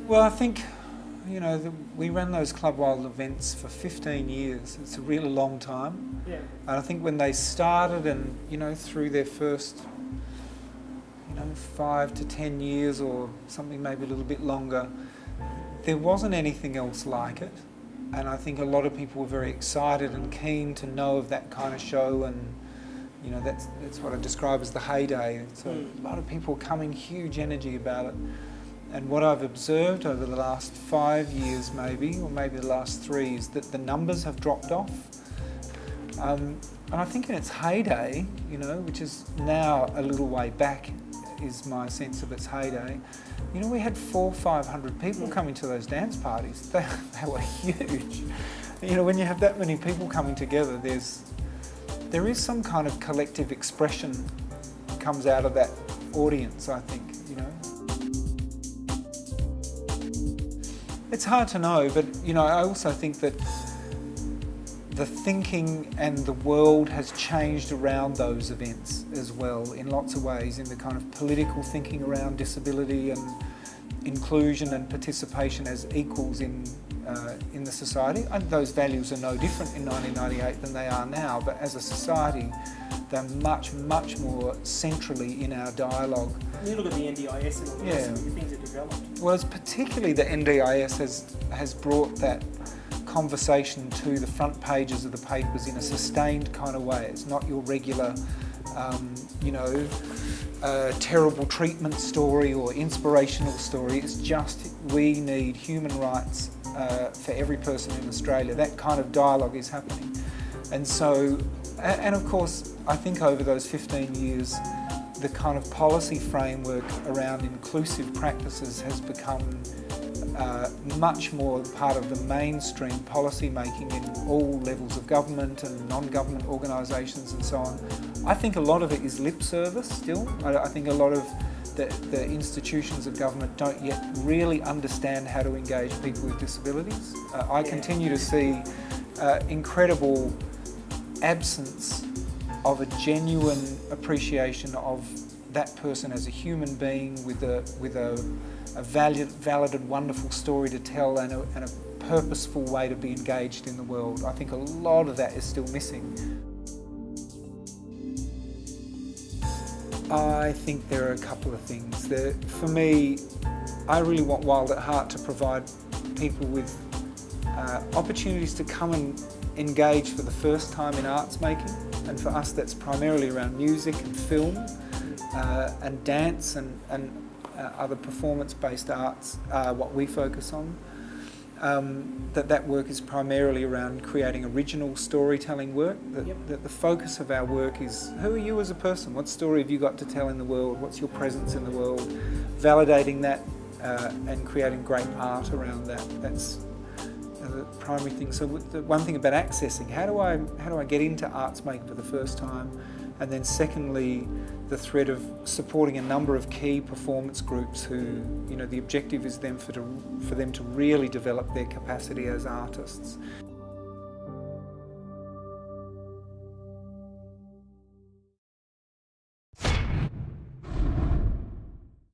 Well, I think, you know, we ran those Club Wild events for 15 years. It's a really long time. Yeah. And I think when they started and, you know, through their first, 5 to 10 years or something maybe a little bit longer, there wasn't anything else like it. And I think a lot of people were very excited and keen to know of that kind of show, and you know, that's what I describe as the heyday. So a lot of people coming, huge energy about it. And what I've observed over the last 5 years maybe, or maybe the last 3, is that the numbers have dropped off. And I think in its heyday, you know, which is now a little way back, is my sense of its heyday, you know, we had 400 or 500 people coming to those dance parties. They were huge. You know, when you have that many people coming together, there is some kind of collective expression that comes out of that audience, I think, you know. It's hard to know, but, you know, I also think that the thinking and the world has changed around those events as well in lots of ways, in the kind of political thinking around disability and inclusion and participation as equals in the society. And those values are no different in 1998 than they are now, but as a society they're much, much more centrally in our dialogue. You look at the NDIS and all the rest of the things that developed. Well, it's particularly the NDIS has brought that conversation to the front pages of the papers in a sustained kind of way. It's not your regular, terrible treatment story or inspirational story. It's just, we need human rights for every person in Australia. That kind of dialogue is happening. And so, and of course, I think over those 15 years, the kind of policy framework around inclusive practices has become much more part of the mainstream policy making in all levels of government and non-government organisations and so on. I think a lot of it is lip service still. I think a lot of the institutions of government don't yet really understand how to engage people with disabilities. I continue to see incredible absence of a genuine appreciation of that person as a human being with a valid and wonderful story to tell and a purposeful way to be engaged in the world. I think a lot of that is still missing. I think there are a couple of things. For me, I really want Wild at Heart to provide people with opportunities to come and engage for the first time in arts making, and for us that's primarily around music and film and dance and other performance-based arts, what we focus on. That work is primarily around creating original storytelling work. That the focus of our work is, who are you as a person? What story have you got to tell in the world? What's your presence in the world? Validating that and creating great art around that. That's the primary thing. So the one thing about accessing, how do I get into arts making for the first time? And then secondly, the thread of supporting a number of key performance groups who, you know, the objective is for them to really develop their capacity as artists.